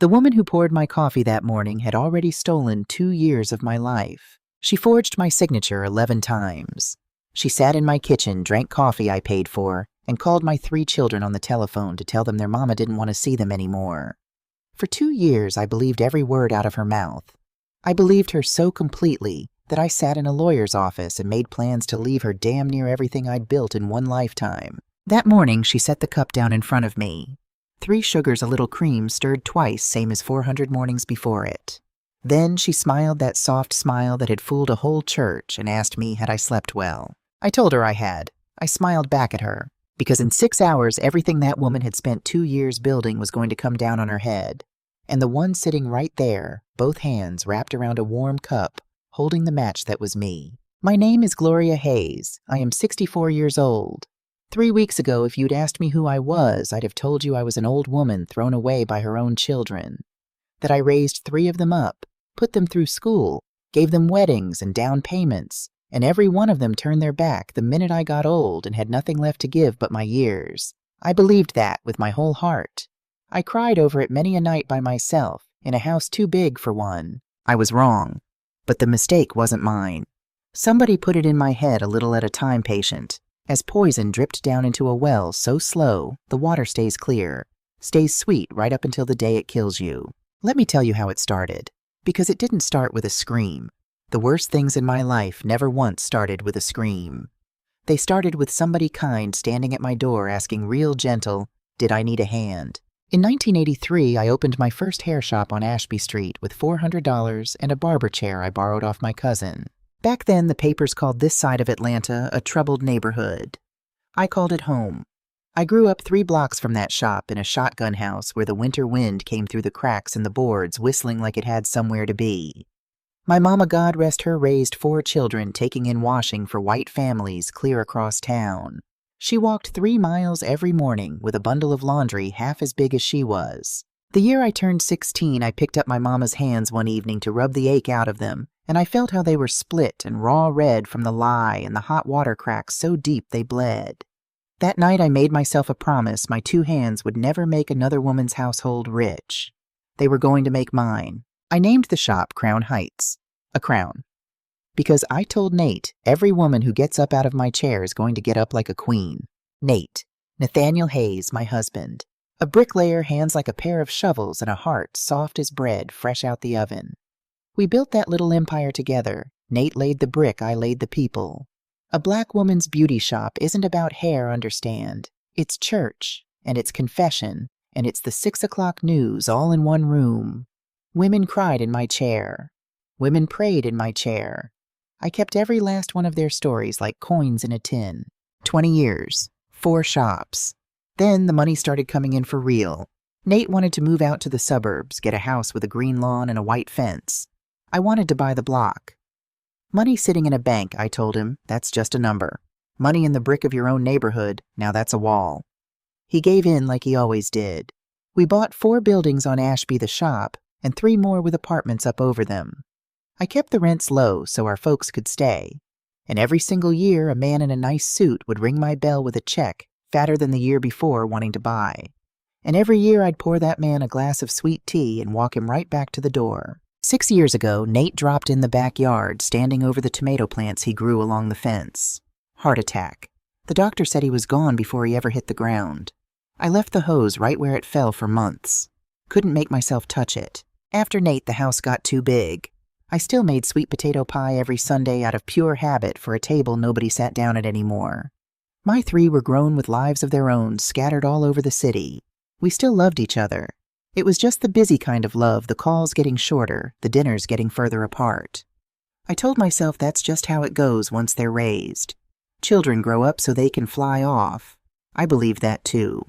The woman who poured my coffee that morning had already stolen 2 years of my life. She forged my signature 11 times. She sat in my kitchen, drank coffee I paid for, and called my 3 children on the telephone to tell them their mama didn't want to see them anymore. For 2 years, I believed every word out of her mouth. I believed her so completely that I sat in a lawyer's office and made plans to leave her damn near everything I'd built in one lifetime. That morning, she set the cup down in front of me. 3 sugars, a little cream, stirred twice, same as 400 mornings before it. Then she smiled that soft smile that had fooled a whole church and asked me had I slept well. I told her I had. I smiled back at her, because in 6 hours, everything that woman had spent 2 years building was going to come down on her head. And the one sitting right there, both hands wrapped around a warm cup, holding the match that was me. My name is Gloria Hayes. I am 64 years old. 3 weeks ago, if you'd asked me who I was, I'd have told you I was an old woman thrown away by her own children. That I raised 3 of them up, put them through school, gave them weddings and down payments, and every one of them turned their back the minute I got old and had nothing left to give but my years. I believed that with my whole heart. I cried over it many a night by myself, in a house too big for one. I was wrong, but the mistake wasn't mine. Somebody put it in my head a little at a time, patient, as poison dripped down into a well so slow the water stays clear, stays sweet right up until the day it kills you. Let me tell you how it started, because it didn't start with a scream. The worst things in my life never once started with a scream. They started with somebody kind standing at my door asking real gentle, did I need a hand? In 1983, I opened my first hair shop on Ashby Street with $400 and a barber chair I borrowed off my cousin. Back then, the papers called this side of Atlanta a troubled neighborhood. I called it home. I grew up 3 blocks from that shop in a shotgun house where the winter wind came through the cracks in the boards whistling like it had somewhere to be. My mama, God rest her, raised 4 children taking in washing for white families clear across town. She walked 3 miles every morning with a bundle of laundry half as big as she was. The year I turned 16, I picked up my mama's hands one evening to rub the ache out of them, and I felt how they were split and raw red from the lye and the hot water cracks so deep they bled. That night I made myself a promise my 2 hands would never make another woman's household rich. They were going to make mine. I named the shop Crown Heights, a crown. Because I told Nate, every woman who gets up out of my chair is going to get up like a queen. Nate, Nathaniel Hayes, my husband. A bricklayer, hands like a pair of shovels and a heart soft as bread fresh out the oven. We built that little empire together. Nate laid the brick, I laid the people. A black woman's beauty shop isn't about hair, understand. It's church, and it's confession, and it's the 6 o'clock news all in one room. Women cried in my chair. Women prayed in my chair. I kept every last one of their stories like coins in a tin. 20 years, 4 shops. Then the money started coming in for real. Nate wanted to move out to the suburbs, get a house with a green lawn and a white fence. I wanted to buy the block. Money sitting in a bank, I told him, that's just a number. Money in the brick of your own neighborhood, now that's a wall. He gave in like he always did. We bought 4 buildings on Ashby, the shop, and 3 more with apartments up over them. I kept the rents low so our folks could stay. And every single year, a man in a nice suit would ring my bell with a check, fatter than the year before, wanting to buy. And every year I'd pour that man a glass of sweet tea and walk him right back to the door. 6 years ago, Nate dropped in the backyard, standing over the tomato plants he grew along the fence. Heart attack. The doctor said he was gone before he ever hit the ground. I left the hose right where it fell for months. Couldn't make myself touch it. After Nate, the house got too big. I still made sweet potato pie every Sunday out of pure habit for a table nobody sat down at anymore. My 3 were grown with lives of their own, scattered all over the city. We still loved each other. It was just the busy kind of love, the calls getting shorter, the dinners getting further apart. I told myself that's just how it goes once they're raised. Children grow up so they can fly off. I believed that too.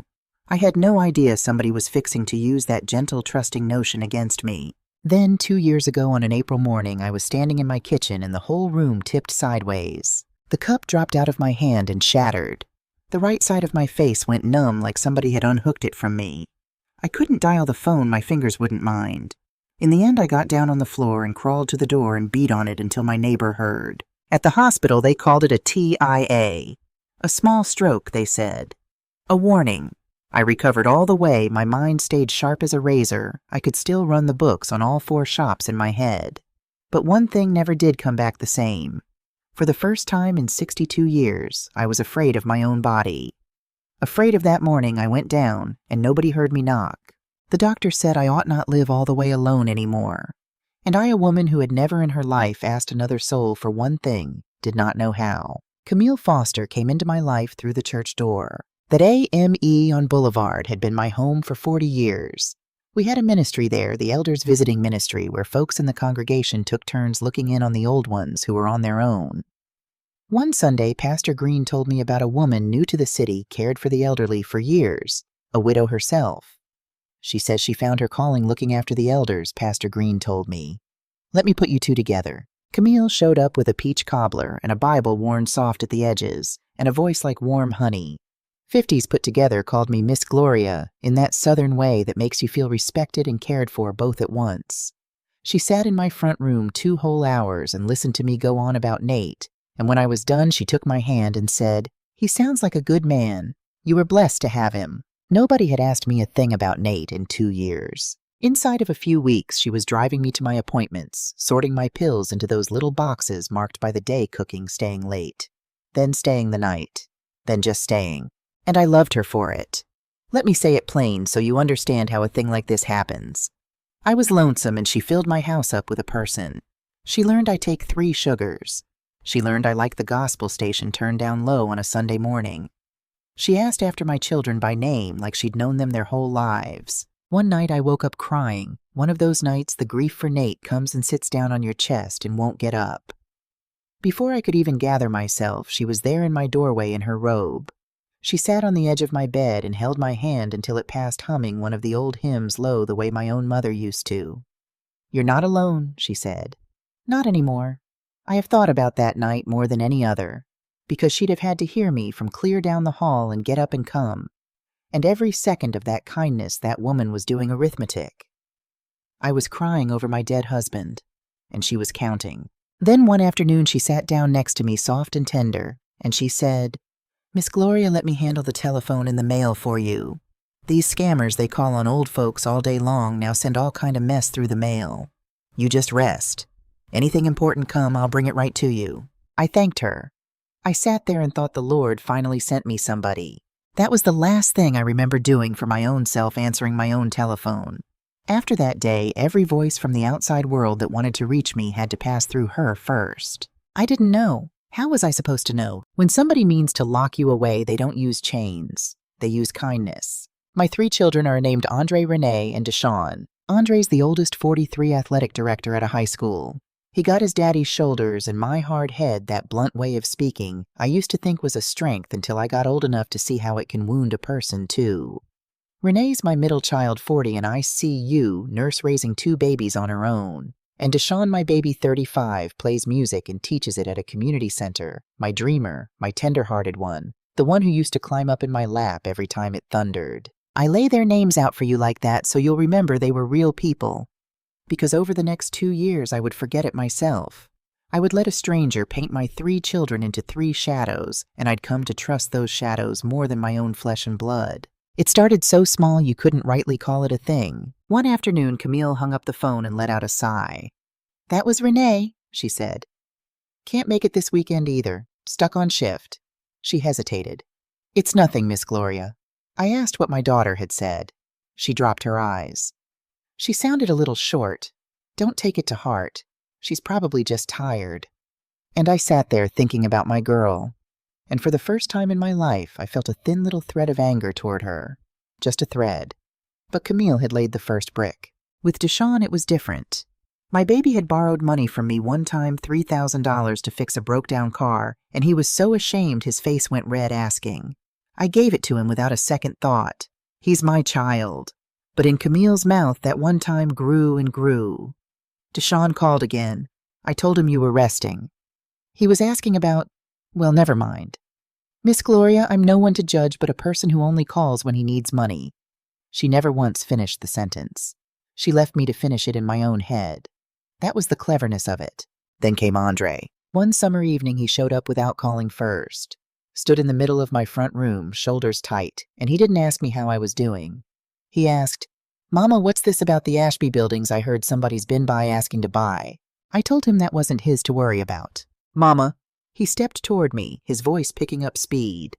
I had no idea somebody was fixing to use that gentle, trusting notion against me. Then, 2 years ago on an April morning, I was standing in my kitchen and the whole room tipped sideways. The cup dropped out of my hand and shattered. The right side of my face went numb like somebody had unhooked it from me. I couldn't dial the phone, my fingers wouldn't mind. In the end, I got down on the floor and crawled to the door and beat on it until my neighbor heard. At the hospital, they called it a TIA. A small stroke, they said. A warning. I recovered all the way, my mind stayed sharp as a razor, I could still run the books on all 4 shops in my head. But one thing never did come back the same. For the first time in 62 years, I was afraid of my own body. Afraid of that morning I went down, and nobody heard me knock. The doctor said I ought not live all the way alone anymore. And I, a woman who had never in her life asked another soul for one thing, did not know how. Camille Foster came into my life through the church door. That AME on Boulevard had been my home for 40 years. We had a ministry there, the Elders Visiting Ministry, where folks in the congregation took turns looking in on the old ones who were on their own. One Sunday, Pastor Green told me about a woman new to the city, cared for the elderly for years, a widow herself. She says she found her calling looking after the elders, Pastor Green told me. Let me put you two together. Camille showed up with a peach cobbler and a Bible worn soft at the edges, and a voice like warm honey. 50s put together called me Miss Gloria in that southern way that makes you feel respected and cared for both at once. She sat in my front room 2 whole hours and listened to me go on about Nate, and when I was done she took my hand and said, "He sounds like a good man. You were blessed to have him." Nobody had asked me a thing about Nate in 2 years. Inside of a few weeks, she was driving me to my appointments, sorting my pills into those little boxes marked by the day cooking staying late, then staying the night, then just staying. And I loved her for it. Let me say it plain so you understand how a thing like this happens. I was lonesome and she filled my house up with a person. She learned I take 3 sugars. She learned I like the gospel station turned down low on a Sunday morning. She asked after my children by name like she'd known them their whole lives. One night I woke up crying. One of those nights the grief for Nate comes and sits down on your chest and won't get up. Before I could even gather myself, she was there in my doorway in her robe. She sat on the edge of my bed and held my hand until it passed humming one of the old hymns low the way my own mother used to. "You're not alone," she said. "Not anymore. I have thought about that night more than any other, because she'd have had to hear me from clear down the hall and get up and come. And every second of that kindness that woman was doing arithmetic. I was crying over my dead husband, and she was counting. Then one afternoon she sat down next to me soft and tender, and she said, "Miss Gloria let me handle the telephone and the mail for you. These scammers they call on old folks all day long now send all kind of mess through the mail. You just rest. Anything important come, I'll bring it right to you." I thanked her. I sat there and thought the Lord finally sent me somebody. That was the last thing I remember doing for my own self, answering my own telephone. After that day, every voice from the outside world that wanted to reach me had to pass through her first. I didn't know. How was I supposed to know? When somebody means to lock you away, they don't use chains. They use kindness. My 3 children are named Andre, Renee, and Deshawn. Andre's the oldest 43 athletic director at a high school. He got his daddy's shoulders, and my hard head, that blunt way of speaking, I used to think was a strength until I got old enough to see how it can wound a person, too. Renee's my middle child, 40, and I see you, nurse raising 2 babies on her own. And Deshawn, my baby, 35, plays music and teaches it at a community center, my dreamer, my tender-hearted one, the one who used to climb up in my lap every time it thundered. I lay their names out for you like that so you'll remember they were real people. Because over the next 2 years I would forget it myself. I would let a stranger paint my 3 children into 3 shadows, and I'd come to trust those shadows more than my own flesh and blood. It started so small you couldn't rightly call it a thing. One afternoon, Camille hung up the phone and let out a sigh. "That was Renee," she said. "Can't make it this weekend either. Stuck on shift." She hesitated. "It's nothing, Miss Gloria." I asked what my daughter had said. She dropped her eyes. She sounded a little short. "Don't take it to heart. She's probably just tired." And I sat there thinking about my girl. And for the first time in my life, I felt a thin little thread of anger toward her. Just a thread. But Camille had laid the first brick. With Deshawn, it was different. My baby had borrowed money from me one time, $3,000 to fix a broke-down car, and he was so ashamed his face went red asking. I gave it to him without a second thought. He's my child. But in Camille's mouth, that one time grew and grew. Deshawn called again. I told him you were resting. He was asking about, well, never mind. "Miss Gloria, I'm no one to judge but a person who only calls when he needs money." She never once finished the sentence. She left me to finish it in my own head. That was the cleverness of it. Then came Andre. One summer evening he showed up without calling first. stood in the middle of my front room, shoulders tight, and he didn't ask me how I was doing. He asked, "Mama, what's this about the Ashby buildings I heard somebody's been by asking to buy?" I told him that wasn't his to worry about. "Mama," he stepped toward me, his voice picking up speed.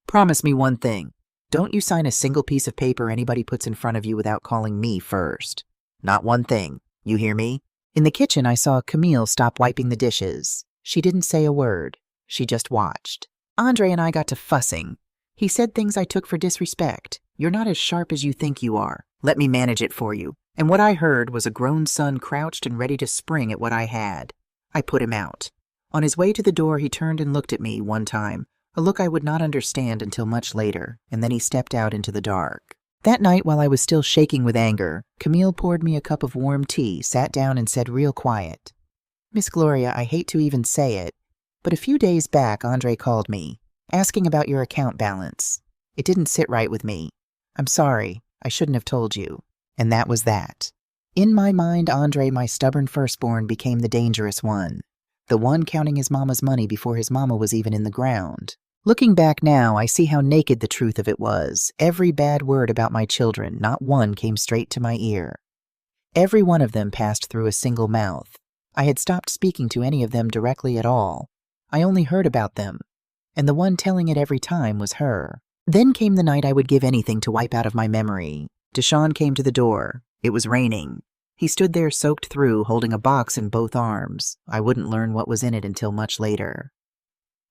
"Promise me one thing. Don't you sign a single piece of paper anybody puts in front of you without calling me first. Not one thing. You hear me?" In the kitchen, I saw Camille stop wiping the dishes. She didn't say a word. She just watched. Andre and I got to fussing. He said things I took for disrespect. "You're not as sharp as you think you are. Let me manage it for you." And what I heard was a grown son crouched and ready to spring at what I had. I put him out. On his way to the door, he turned and looked at me one time, a look I would not understand until much later, and then he stepped out into the dark. That night, while I was still shaking with anger, Camille poured me a cup of warm tea, sat down, and said real quiet, "Miss Gloria, I hate to even say it, but a few days back Andre called me, asking about your account balance. It didn't sit right with me. I'm sorry, I shouldn't have told you." And that was that. In my mind, Andre, my stubborn firstborn, became the dangerous one. The one counting his mama's money before his mama was even in the ground. Looking back now, I see how naked the truth of it was. Every bad word about my children, not one came straight to my ear. Every one of them passed through a single mouth. I had stopped speaking to any of them directly at all. I only heard about them, and the one telling it every time was her. Then came the night I would give anything to wipe out of my memory. Deshaun came to the door. It was raining. He stood there soaked through, holding a box in both arms. I wouldn't learn what was in it until much later.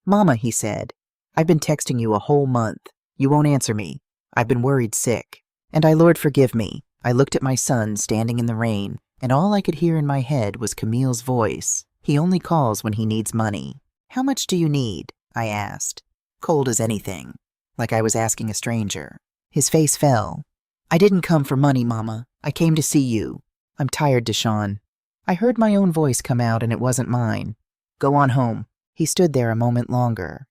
"Mama," he said, "I've been texting you a whole month. You won't answer me. I've been worried sick. And Lord forgive me." I looked at my son standing in the rain, and all I could hear in my head was Camille's voice. "He only calls when he needs money." "How much do you need?" I asked. Cold as anything, like I was asking a stranger. His face fell. "I didn't come for money, Mama. I came to see you. I'm tired, Deshaun." I heard my own voice come out, and it wasn't mine. "Go on home." He stood there a moment longer.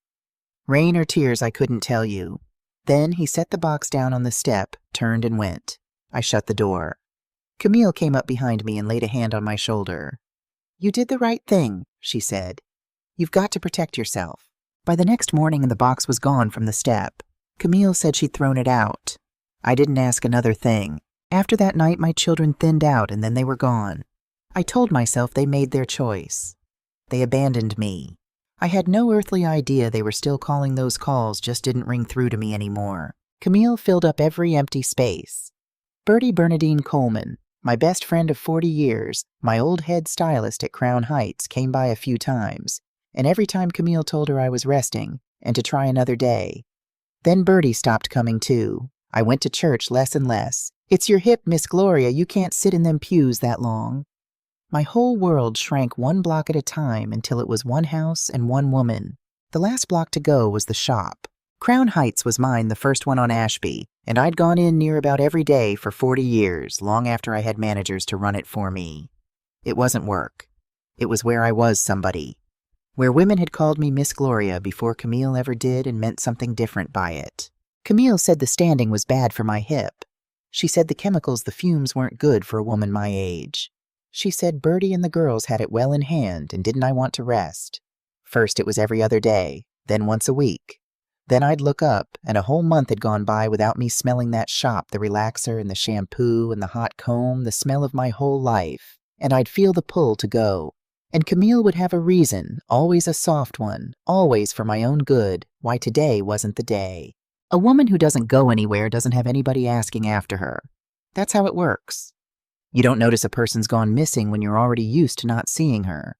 Rain or tears, I couldn't tell you. Then he set the box down on the step, turned and went. I shut the door. Camille came up behind me and laid a hand on my shoulder. "You did the right thing," she said. "You've got to protect yourself." By the next morning, the box was gone from the step. Camille said she'd thrown it out. I didn't ask another thing. After that night, my children thinned out, and then they were gone. I told myself they made their choice. They abandoned me. I had no earthly idea they were still calling. Those calls just didn't ring through to me anymore. Camille filled up every empty space. Bertie Bernadine Coleman, my best friend of 40 years, my old head stylist at Crown Heights, came by a few times, and every time Camille told her I was resting and to try another day. Then Bertie stopped coming too. I went to church less and less. "It's your hip, Miss Gloria. You can't sit in them pews that long." My whole world shrank one block at a time until it was one house and one woman. The last block to go was the shop. Crown Heights was mine, the first one on Ashby, and I'd gone in near about every day for 40 years, long after I had managers to run it for me. It wasn't work. It was where I was somebody. Where women had called me Miss Gloria before Camille ever did and meant something different by it. Camille said the standing was bad for my hip. She said the chemicals, the fumes, weren't good for a woman my age. She said Bertie and the girls had it well in hand, and didn't I want to rest? First it was every other day, then once a week. Then I'd look up, and a whole month had gone by without me smelling that shop, the relaxer and the shampoo and the hot comb, the smell of my whole life, and I'd feel the pull to go. And Camille would have a reason, always a soft one, always for my own good, why today wasn't the day. A woman who doesn't go anywhere doesn't have anybody asking after her. That's how it works. You don't notice a person's gone missing when you're already used to not seeing her.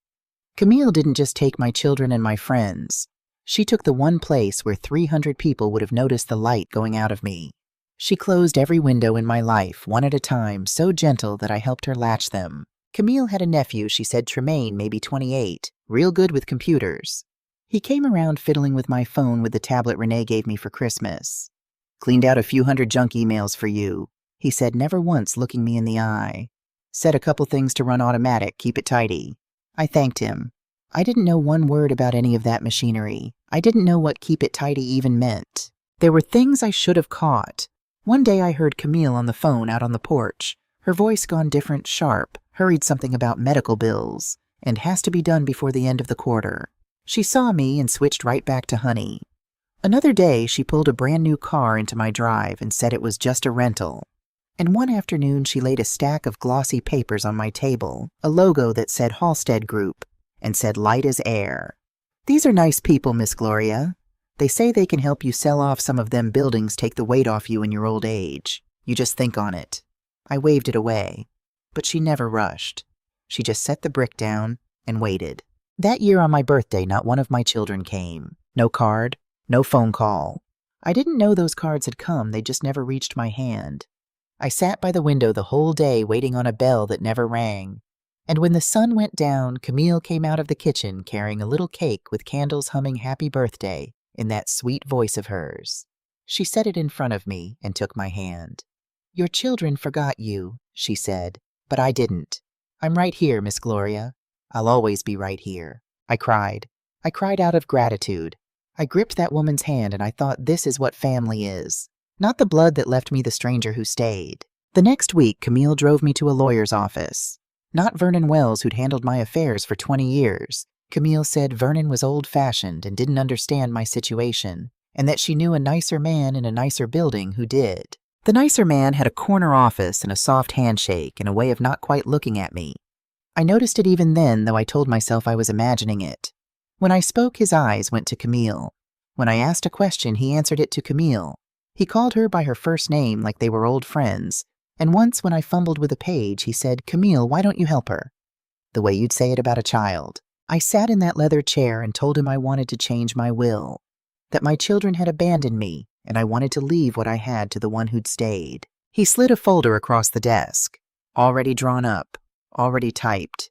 Camille didn't just take my children and my friends. She took the one place where 300 people would have noticed the light going out of me. She closed every window in my life, one at a time, so gentle that I helped her latch them. Camille had a nephew, she said, Tremaine, maybe 28, real good with computers. He came around fiddling with my phone with the tablet Renee gave me for Christmas. "Cleaned out a few hundred junk emails for you," he said, never once looking me in the eye. "Set a couple things to run automatic, keep it tidy." I thanked him. I didn't know one word about any of that machinery. I didn't know what keep it tidy even meant. There were things I should have caught. One day I heard Camille on the phone out on the porch. Her voice gone different, sharp, hurried something about medical bills, and has to be done before the end of the quarter. She saw me and switched right back to honey. Another day, she pulled a brand new car into my drive and said it was just a rental. And one afternoon, she laid a stack of glossy papers on my table, a logo that said Halstead Group, and said light as air. "These are nice people, Miss Gloria. They say they can help you sell off some of them buildings, take the weight off you in your old age. You just think on it." I waved it away, but she never rushed. She just set the brick down and waited. That year on my birthday, not one of my children came. No card, no phone call. I didn't know those cards had come, they just never reached my hand. I sat by the window the whole day waiting on a bell that never rang. And when the sun went down, Camille came out of the kitchen carrying a little cake with candles humming happy birthday in that sweet voice of hers. She set it in front of me and took my hand. "Your children forgot you," she said, "but I didn't. I'm right here, Miss Gloria. I'll always be right here." I cried. I cried out of gratitude. I gripped that woman's hand and I thought, this is what family is. Not the blood that left me the stranger who stayed. The next week, Camille drove me to a lawyer's office. Not Vernon Wells, who'd handled my affairs for 20 years. Camille said Vernon was old-fashioned and didn't understand my situation, and that she knew a nicer man in a nicer building who did. The nicer man had a corner office and a soft handshake and a way of not quite looking at me. I noticed it even then, though I told myself I was imagining it. When I spoke, his eyes went to Camille. When I asked a question, he answered it to Camille. He called her by her first name like they were old friends, and once when I fumbled with a page, he said, "Camille, why don't you help her?" The way you'd say it about a child. I sat in that leather chair and told him I wanted to change my will, that my children had abandoned me, and I wanted to leave what I had to the one who'd stayed. He slid a folder across the desk, already drawn up, already typed,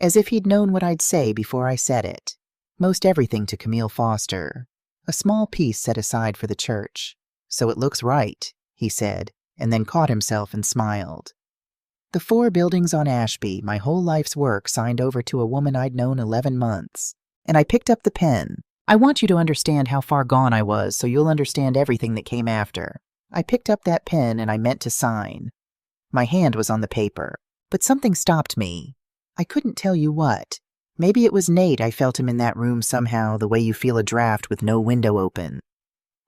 as if he'd known what I'd say before I said it. Most everything to Camille Foster. A small piece set aside for the church. "So it looks right," he said, and then caught himself and smiled. The 4 buildings on Ashby, my whole life's work, signed over to a woman I'd known 11 months. And I picked up the pen. I want you to understand how far gone I was, so you'll understand everything that came after. I picked up that pen and I meant to sign. My hand was on the paper, but something stopped me. I couldn't tell you what. Maybe it was Nate. I felt him in that room somehow, the way you feel a draft with no window open.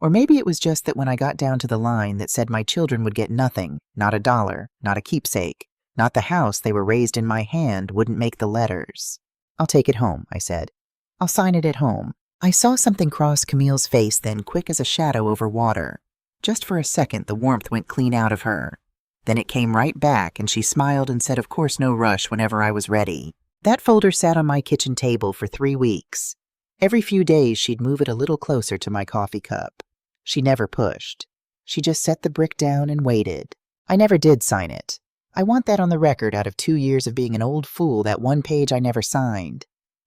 Or maybe it was just that when I got down to the line that said my children would get nothing, not a dollar, not a keepsake, not the house they were raised in my hand, wouldn't make the letters. "I'll take it home," I said. "I'll sign it at home." I saw something cross Camille's face then, quick as a shadow over water. Just for a second, the warmth went clean out of her. Then it came right back, and she smiled and said, "Of course, no rush, whenever I was ready." That folder sat on my kitchen table for 3 weeks. Every few days, she'd move it a little closer to my coffee cup. She never pushed. She just set the brick down and waited. I never did sign it. I want that on the record. Out of 2 years of being an old fool, that one page I never signed.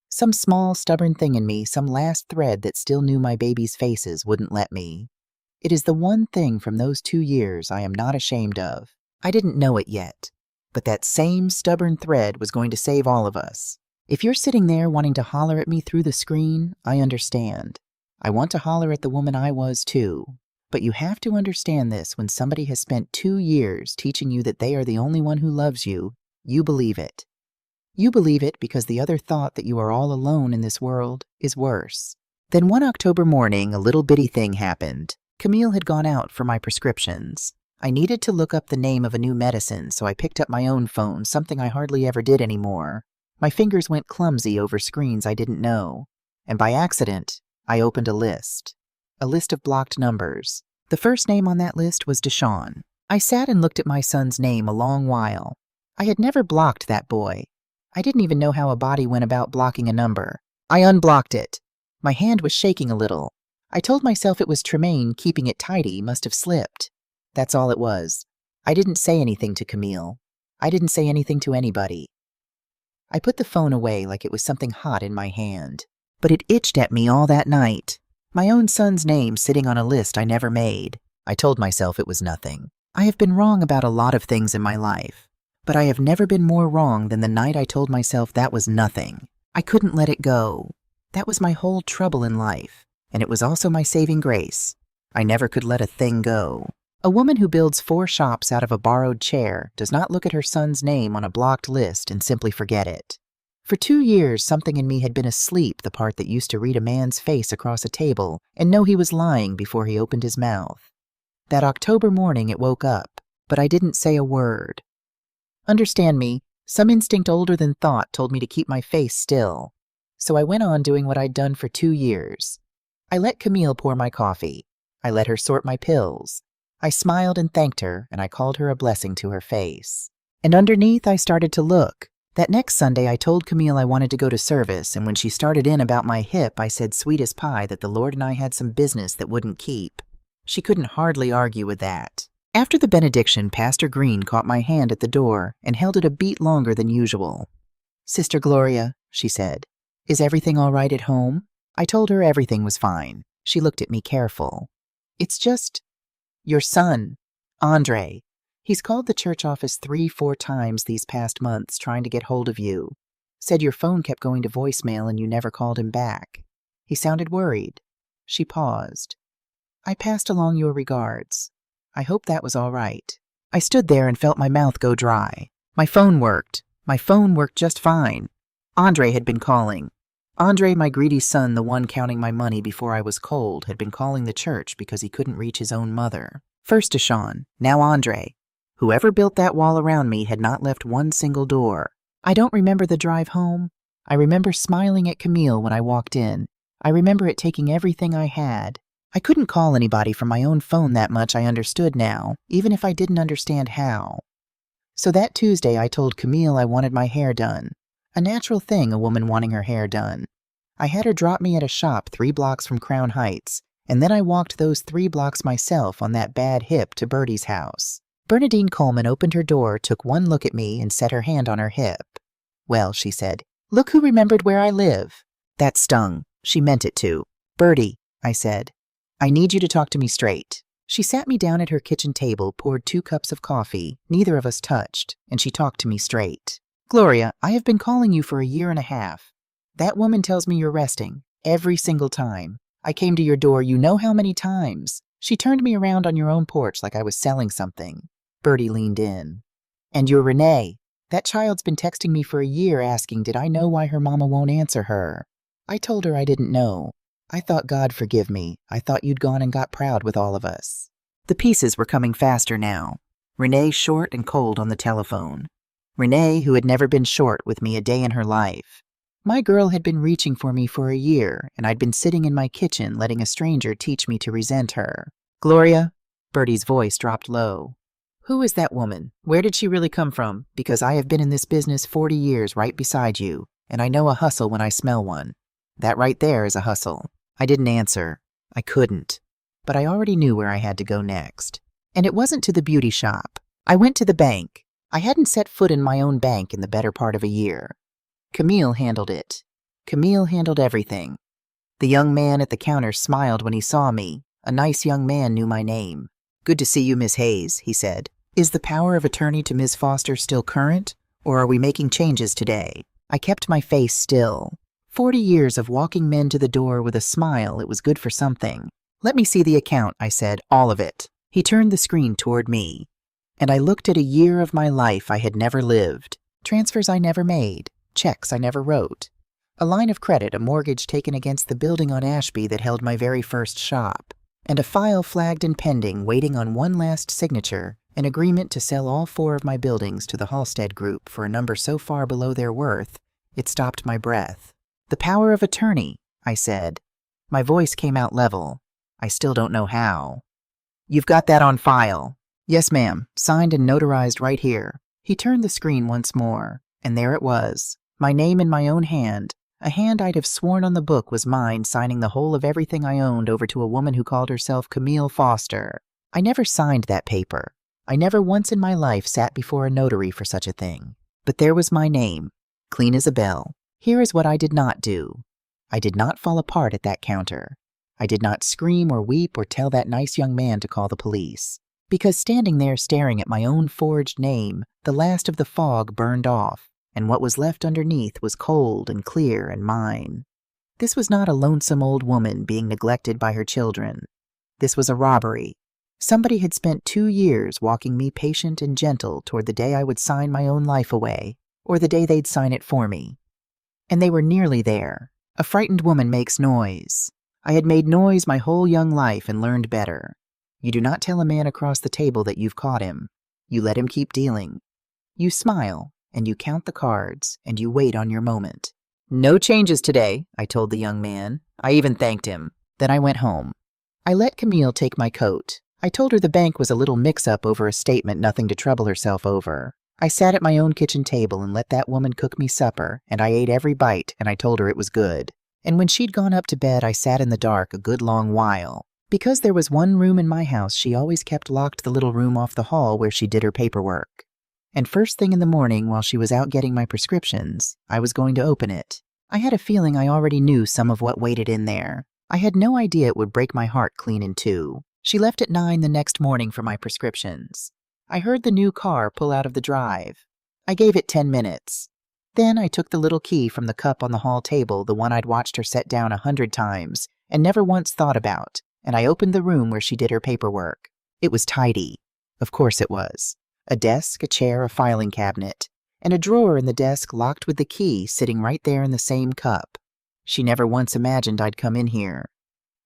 Some small, stubborn thing in me, some last thread that still knew my babies' faces, wouldn't let me. It is the one thing from those 2 years I am not ashamed of. I didn't know it yet, but that same stubborn thread was going to save all of us. If you're sitting there wanting to holler at me through the screen, I understand. I want to holler at the woman I was too. But you have to understand this: when somebody has spent 2 years teaching you that they are the only one who loves you, you believe it. You believe it because the other thought that you are all alone in this world is worse. Then one October morning, a little bitty thing happened. Camille had gone out for my prescriptions. I needed to look up the name of a new medicine, so I picked up my own phone, something I hardly ever did anymore. My fingers went clumsy over screens I didn't know, and by accident, I opened a list of blocked numbers. The first name on that list was Deshawn. I sat and looked at my son's name a long while. I had never blocked that boy. I didn't even know how a body went about blocking a number. I unblocked it. My hand was shaking a little. I told myself it was Tremaine keeping it tidy, must have slipped. That's all it was. I didn't say anything to Camille. I didn't say anything to anybody. I put the phone away like it was something hot in my hand. But it itched at me all that night. My own son's name sitting on a list I never made. I told myself it was nothing. I have been wrong about a lot of things in my life, but I have never been more wrong than the night I told myself that was nothing. I couldn't let it go. That was my whole trouble in life, and it was also my saving grace. I never could let a thing go. A woman who builds 4 shops out of a borrowed chair does not look at her son's name on a blocked list and simply forget it. For 2 years, something in me had been asleep, the part that used to read a man's face across a table and know he was lying before he opened his mouth. That October morning it woke up, but I didn't say a word. Understand me, some instinct older than thought told me to keep my face still. So I went on doing what I'd done for 2 years. I let Camille pour my coffee. I let her sort my pills. I smiled and thanked her, and I called her a blessing to her face. And underneath, I started to look. That next Sunday, I told Camille I wanted to go to service, and when she started in about my hip, I said sweet as pie that the Lord and I had some business that wouldn't keep. She couldn't hardly argue with that. After the benediction, Pastor Green caught my hand at the door and held it a beat longer than usual. "Sister Gloria," she said, "is everything all right at home?" I told her everything was fine. She looked at me careful. "It's just your son, Andre. He's called the church office 3-4 times these past months trying to get hold of you. Said your phone kept going to voicemail and you never called him back. He sounded worried." She paused. "I passed along your regards. I hope that was all right." I stood there and felt my mouth go dry. My phone worked. My phone worked just fine. Andre had been calling. Andre, my greedy son, the one counting my money before I was cold, had been calling the church because he couldn't reach his own mother. First Deshawn, now Andre. Whoever built that wall around me had not left one single door. I don't remember the drive home. I remember smiling at Camille when I walked in. I remember it taking everything I had. I couldn't call anybody from my own phone that much, I understood now, even if I didn't understand how. So that Tuesday I told Camille I wanted my hair done. A natural thing, a woman wanting her hair done. I had her drop me at a shop 3 blocks from Crown Heights, and then I walked those 3 blocks myself on that bad hip to Bertie's house. Bernadine Coleman opened her door, took one look at me, and set her hand on her hip. "Well," she said, "look who remembered where I live." That stung. She meant it to. "Bertie," I said, "I need you to talk to me straight." She sat me down at her kitchen table, poured 2 cups of coffee, neither of us touched, and she talked to me straight. "Gloria, I have been calling you for a 1.5 years. That woman tells me you're resting, every single time. I came to your door you know how many times. She turned me around on your own porch like I was selling something." Bertie leaned in. "And you're Renee. That child's been texting me for a year asking did I know why her mama won't answer her. I told her I didn't know. I thought God forgive me. I thought you'd gone and got proud with all of us." The pieces were coming faster now. Renee short and cold on the telephone. Renee, who had never been short with me a day in her life. My girl had been reaching for me for a year, and I'd been sitting in my kitchen letting a stranger teach me to resent her. "Gloria," Bertie's voice dropped low. "Who is that woman? Where did she really come from? Because I have been in this business 40 years right beside you, and I know a hustle when I smell one. That right there is a hustle." I didn't answer. I couldn't. But I already knew where I had to go next. And it wasn't to the beauty shop. I went to the bank. I hadn't set foot in my own bank in the better part of a year. Camille handled it. Camille handled everything. The young man at the counter smiled when he saw me. A nice young man knew my name. "Good to see you, Miss Hayes," he said. "Is the power of attorney to Ms. Foster still current, or are we making changes today?" I kept my face still. 40 years of walking men to the door with a smile, it was good for something. "Let me see the account," I said, "all of it." He turned the screen toward me. And I looked at a year of my life I had never lived. Transfers I never made. Checks I never wrote. A line of credit, a mortgage taken against the building on Ashby that held my very first shop. And a file flagged and pending, waiting on one last signature, an agreement to sell all 4 of my buildings to the Halstead Group for a number so far below their worth, it stopped my breath. "The power of attorney," I said. My voice came out level. I still don't know how. "You've got that on file." "Yes, ma'am. Signed and notarized right here." He turned the screen once more, and there it was. My name in my own hand, a hand I'd have sworn on the book was mine, signing the whole of everything I owned over to a woman who called herself Camille Foster. I never signed that paper. I never once in my life sat before a notary for such a thing. But there was my name, clean as a bell. Here is what I did not do. I did not fall apart at that counter. I did not scream or weep or tell that nice young man to call the police. Because standing there staring at my own forged name, the last of the fog burned off, and what was left underneath was cold and clear and mine. This was not a lonesome old woman being neglected by her children. This was a robbery. Somebody had spent 2 years walking me patient and gentle toward the day I would sign my own life away, or the day they'd sign it for me. And they were nearly there. A frightened woman makes noise. I had made noise my whole young life and learned better. You do not tell a man across the table that you've caught him. You let him keep dealing. You smile, and you count the cards, and you wait on your moment. "No changes today," I told the young man. I even thanked him. Then I went home. I let Camille take my coat. I told her the bank was a little mix-up over a statement, nothing to trouble herself over. I sat at my own kitchen table and let that woman cook me supper, and I ate every bite, and I told her it was good. And when she'd gone up to bed, I sat in the dark a good long while. Because there was one room in my house, she always kept locked the little room off the hall where she did her paperwork. And first thing in the morning, while she was out getting my prescriptions, I was going to open it. I had a feeling I already knew some of what waited in there. I had no idea it would break my heart clean in two. She left at 9 the next morning for my prescriptions. I heard the new car pull out of the drive. I gave it 10 minutes. Then I took the little key from the cup on the hall table, the one I'd watched her set down 100 times and never once thought about, and I opened the room where she did her paperwork. It was tidy. Of course it was. A desk, a chair, a filing cabinet, and a drawer in the desk locked with the key sitting right there in the same cup. She never once imagined I'd come in here.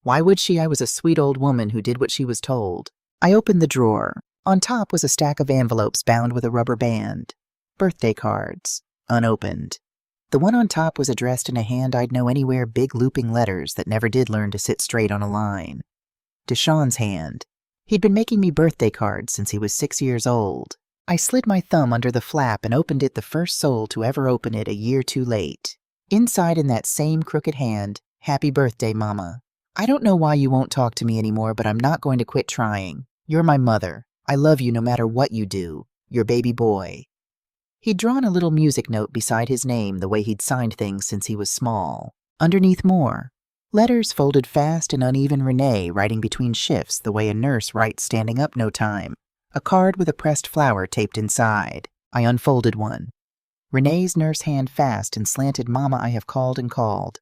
Why would she? I was a sweet old woman who did what she was told. I opened the drawer. On top was a stack of envelopes bound with a rubber band. Birthday cards. Unopened. The one on top was addressed in a hand I'd know anywhere, big looping letters that never did learn to sit straight on a line. Deshawn's hand. He'd been making me birthday cards since he was 6 years old. I slid my thumb under the flap and opened it, the first soul to ever open it a year too late. Inside, in that same crooked hand, "Happy birthday, Mama. I don't know why you won't talk to me anymore, but I'm not going to quit trying. You're my mother. I love you no matter what you do. Your baby boy." He'd drawn a little music note beside his name, the way he'd signed things since he was small. Underneath more. Letters folded fast and uneven, Renee writing between shifts the way a nurse writes standing up no time. A card with a pressed flower taped inside. I unfolded one. Renee's nurse hand fast and slanted, "Mama, I have called and called.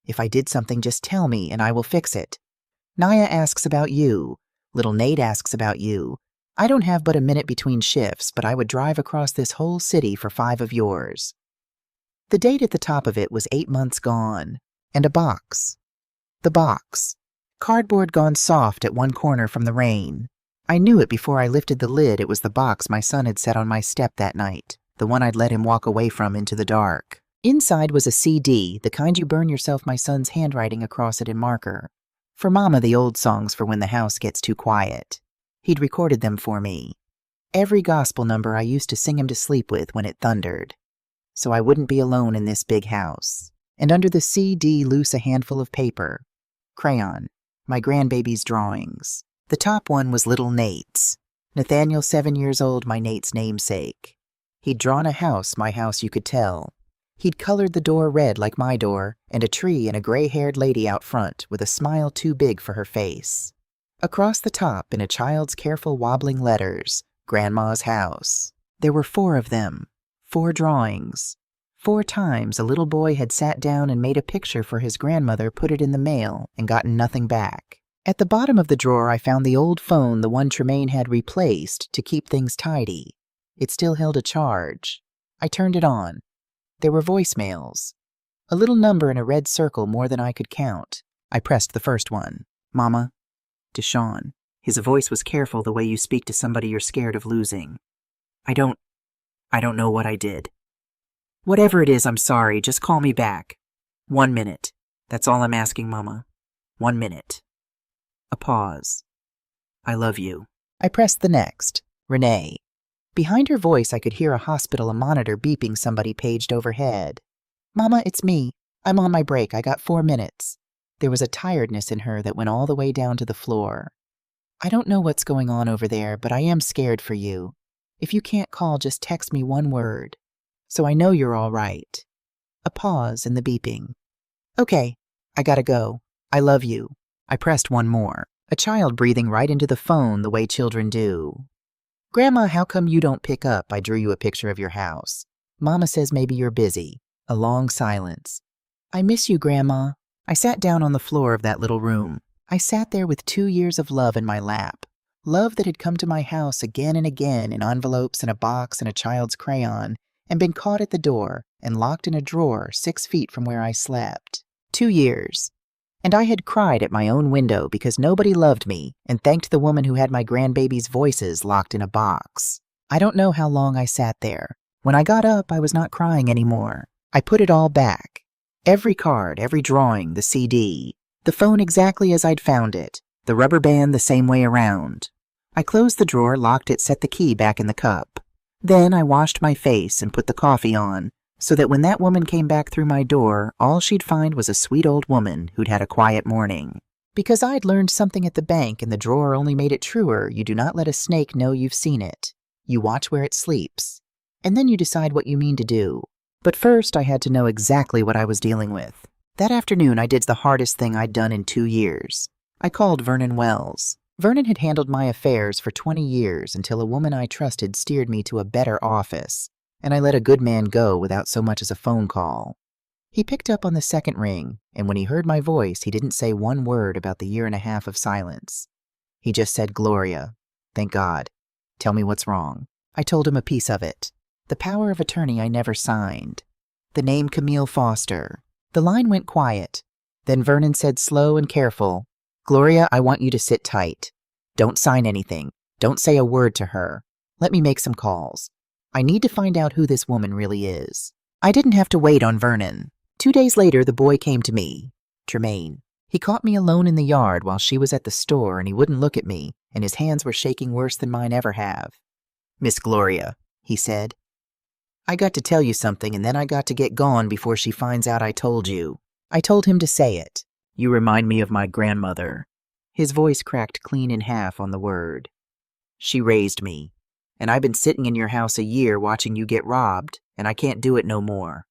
If I did something, just tell me and I will fix it. Naya asks about you. Little Nate asks about you. I don't have but a minute between shifts, but I would drive across this whole city for 5 of yours." The date at the top of it was 8 months gone. And a box. The box. Cardboard gone soft at one corner from the rain. I knew it before I lifted the lid. It was the box my son had set on my step that night, the one I'd let him walk away from into the dark. Inside was a CD, the kind you burn yourself, my son's handwriting across it in marker. For Mama, the old songs for when the house gets too quiet. He'd recorded them for me. Every gospel number I used to sing him to sleep with when it thundered. So I wouldn't be alone in this big house. And under the CD, loose a handful of paper. Crayon. My grandbaby's drawings. The top one was little Nate's. Nathaniel, 7 years old, my Nate's namesake. He'd drawn a house, my house you could tell. He'd colored the door red like my door, and a tree and a gray-haired lady out front with a smile too big for her face. Across the top, in a child's careful wobbling letters, Grandma's house. There were 4 of them. 4 drawings. 4 times a little boy had sat down and made a picture for his grandmother, put it in the mail, and gotten nothing back. At the bottom of the drawer, I found the old phone, the one Tremaine had replaced to keep things tidy. It still held a charge. I turned it on. There were voicemails. A little number in a red circle, more than I could count. I pressed the first one. "Mama, Deshawn." His voice was careful, the way you speak to somebody you're scared of losing. I don't know what I did. Whatever it is, I'm sorry. Just call me back. 1 minute. That's all I'm asking, Mama. 1 minute. A pause. "I love you." I pressed the next. Renee. Behind her voice, I could hear a hospital, a monitor beeping, somebody paged overhead. "Mama, it's me. I'm on my break. I got 4 minutes. There was a tiredness in her that went all the way down to the floor. "I don't know what's going on over there, but I am scared for you. If you can't call, just text me 1 word. So I know you're all right." A pause in the beeping. "Okay, I gotta go. I love you." I pressed 1 more. A child breathing right into the phone the way children do. "Grandma, how come you don't pick up? I drew you a picture of your house. Mama says maybe you're busy." A long silence. "I miss you, Grandma." I sat down on the floor of that little room. I sat there with 2 years of love in my lap. Love that had come to my house again and again in envelopes and a box and a child's crayon, and been caught at the door, and locked in a drawer 6 feet from where I slept. 2 years. And I had cried at my own window because nobody loved me and thanked the woman who had my grandbaby's voices locked in a box. I don't know how long I sat there. When I got up, I was not crying anymore. I put it all back. Every card, every drawing, the CD. The phone exactly as I'd found it. The rubber band the same way around. I closed the drawer, locked it, set the key back in the cup. Then I washed my face and put the coffee on, so that when that woman came back through my door, all she'd find was a sweet old woman who'd had a quiet morning. Because I'd learned something at the bank and the drawer only made it truer, you do not let a snake know you've seen it. You watch where it sleeps. And then you decide what you mean to do. But first, I had to know exactly what I was dealing with. That afternoon, I did the hardest thing I'd done in 2 years. I called Vernon Wells. Vernon had handled my affairs for 20 years until a woman I trusted steered me to a better office, and I let a good man go without so much as a phone call. He picked up on the second ring, and when he heard my voice, he didn't say one word about the 1.5 years of silence. He just said, "Gloria, thank God. Tell me what's wrong." I told him a piece of it. The power of attorney I never signed. The name Camille Foster. The line went quiet. Then Vernon said slow and careful, "Gloria, I want you to sit tight. Don't sign anything. Don't say a word to her. Let me make some calls. I need to find out who this woman really is." I didn't have to wait on Vernon. 2 days later, the boy came to me, Tremaine. He caught me alone in the yard while she was at the store, and he wouldn't look at me, and his hands were shaking worse than mine ever have. "Miss Gloria," he said, "I got to tell you something, and then I got to get gone before she finds out I told you." I told him to say it. "You remind me of my grandmother." His voice cracked clean in half on the word. "She raised me, and I've been sitting in your house a year watching you get robbed, and I can't do it no more."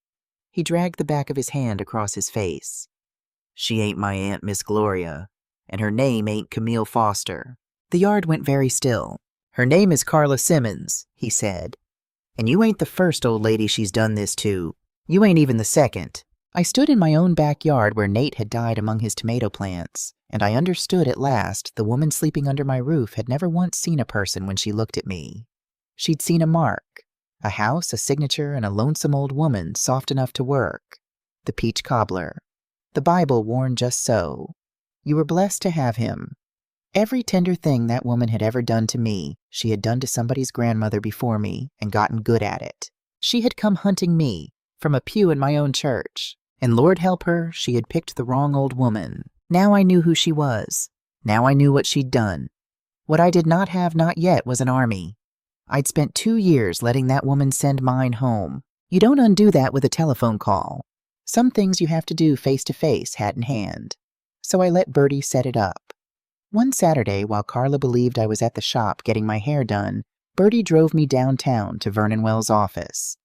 He dragged the back of his hand across his face. "She ain't my Aunt Miss Gloria, and her name ain't Camille Foster." The yard went very still. "Her name is Carla Simmons," he said. "And you ain't the first old lady she's done this to. You ain't even the second." I stood in my own backyard where Nate had died among his tomato plants, and I understood at last the woman sleeping under my roof had never once seen a person when she looked at me. She'd seen a mark, a house, a signature, and a lonesome old woman soft enough to work. The peach cobbler. The Bible worn just so. You were blessed to have him. Every tender thing that woman had ever done to me, she had done to somebody's grandmother before me and gotten good at it. She had come hunting me from a pew in my own church, and Lord help her, she had picked the wrong old woman. Now I knew who she was. Now I knew what she'd done. What I did not have not yet was an army. I'd spent 2 years letting that woman send mine home. You don't undo that with a telephone call. Some things you have to do face to face, hat in hand. So I let Bertie set it up. One Saturday, while Carla believed I was at the shop getting my hair done, Bertie drove me downtown to Vernon Wells' office.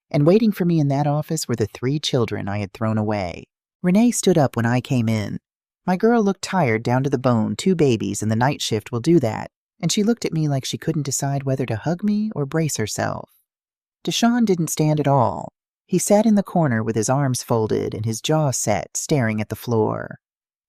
And waiting for me in that office were the 3 children I had thrown away. Renee stood up when I came in. My girl looked tired down to the bone, 2 babies, and the night shift will do that, and she looked at me like she couldn't decide whether to hug me or brace herself. Deshaun didn't stand at all. He sat in the corner with his arms folded and his jaw set, staring at the floor.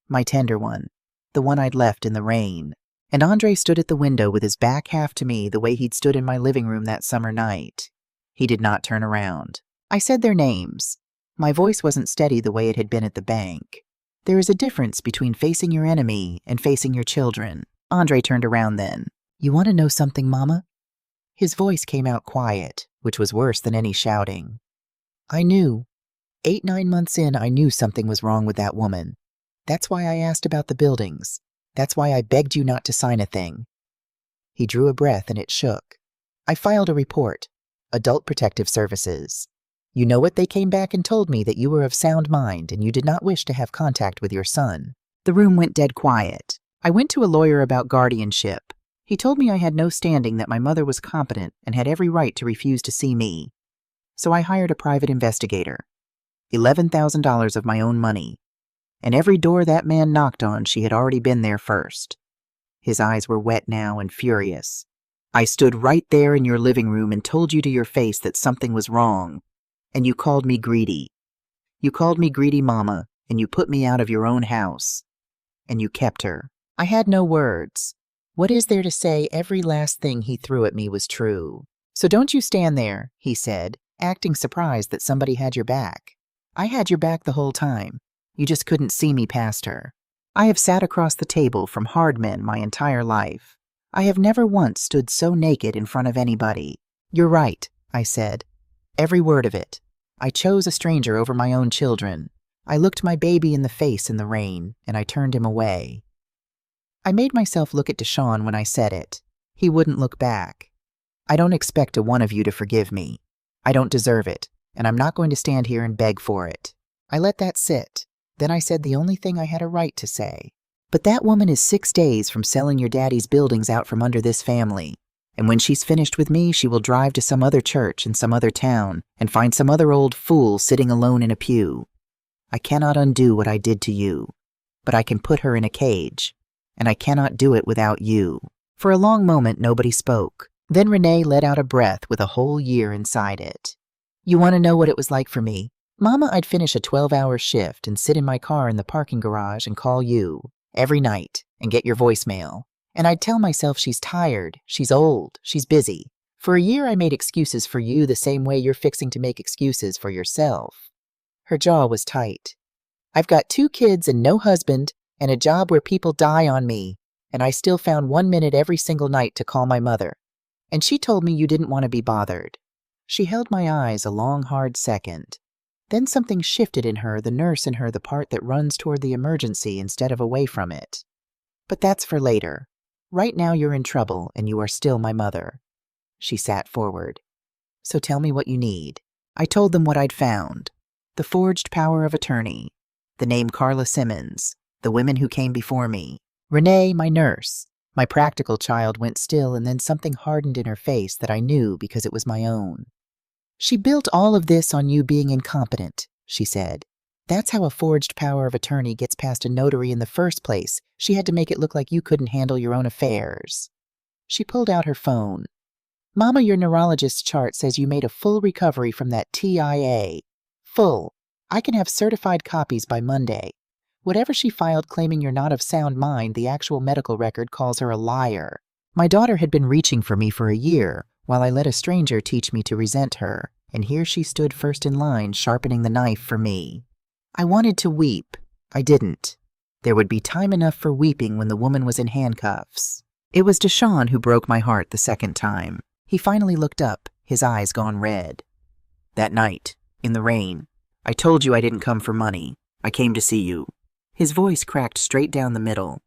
My tender one. The one I'd left in the rain. And Andre stood at the window with his back half to me the way he'd stood in my living room that summer night. He did not turn around. I said their names. My voice wasn't steady the way it had been at the bank. There is a difference between facing your enemy and facing your children. Andre turned around then. "You want to know something, Mama?" His voice came out quiet, which was worse than any shouting. I knew. 8-9 months in, I knew something was wrong with that woman. That's why I asked about the buildings. That's why I begged you not to sign a thing. He drew a breath and it shook. I filed a report. Adult Protective Services. You know what? They came back and told me that you were of sound mind and you did not wish to have contact with your son. The room went dead quiet. I went to a lawyer about guardianship. He told me I had no standing, that my mother was competent and had every right to refuse to see me. So I hired a private investigator. $11,000 of my own money. And every door that man knocked on, she had already been there first. His eyes were wet now and furious. I stood right there in your living room and told you to your face that something was wrong. And you called me greedy. You called me greedy, Mama, and you put me out of your own house. And you kept her. I had no words. What is there to say? Every last thing he threw at me was true. So don't you stand there, he said, acting surprised that somebody had your back. I had your back the whole time. You just couldn't see me past her. I have sat across the table from hard men my entire life. I have never once stood so naked in front of anybody. You're right, I said. Every word of it. I chose a stranger over my own children. I looked my baby in the face in the rain, and I turned him away. I made myself look at Deshaun when I said it. He wouldn't look back. I don't expect a one of you to forgive me. I don't deserve it, and I'm not going to stand here and beg for it. I let that sit. Then I said the only thing I had a right to say. But that woman is 6 days from selling your daddy's buildings out from under this family. And when she's finished with me, she will drive to some other church in some other town and find some other old fool sitting alone in a pew. I cannot undo what I did to you, but I can put her in a cage, and I cannot do it without you. For a long moment, nobody spoke. Then Renee let out a breath with a whole year inside it. You want to know what it was like for me? Mama, I'd finish a 12-hour shift and sit in my car in the parking garage and call you every night and get your voicemail. And I'd tell myself she's tired, she's old, she's busy. For a year I made excuses for you the same way you're fixing to make excuses for yourself. Her jaw was tight. I've got 2 kids and no husband and a job where people die on me, and I still found 1 minute every single night to call my mother. And she told me you didn't want to be bothered. She held my eyes a long, hard second. Then something shifted in her, the nurse in her, the part that runs toward the emergency instead of away from it. But that's for later. Right now you're in trouble, and you are still my mother. She sat forward. So tell me what you need. I told them what I'd found. The forged power of attorney. The name Carla Simmons. The women who came before me. Renee, my nurse. My practical child went still, and then something hardened in her face that I knew because it was my own. She built all of this on you being incompetent, she said. That's how a forged power of attorney gets past a notary in the first place. She had to make it look like you couldn't handle your own affairs. She pulled out her phone. Mama, your neurologist's chart says you made a full recovery from that TIA. Full. I can have certified copies by Monday. Whatever she filed claiming you're not of sound mind, the actual medical record calls her a liar. My daughter had been reaching for me for a year, while I let a stranger teach me to resent her, and here she stood first in line, sharpening the knife for me. I wanted to weep. I didn't. There would be time enough for weeping when the woman was in handcuffs. It was Deshaun who broke my heart the second time. He finally looked up, his eyes gone red. That night, in the rain, I told you I didn't come for money. I came to see you. His voice cracked straight down the middle.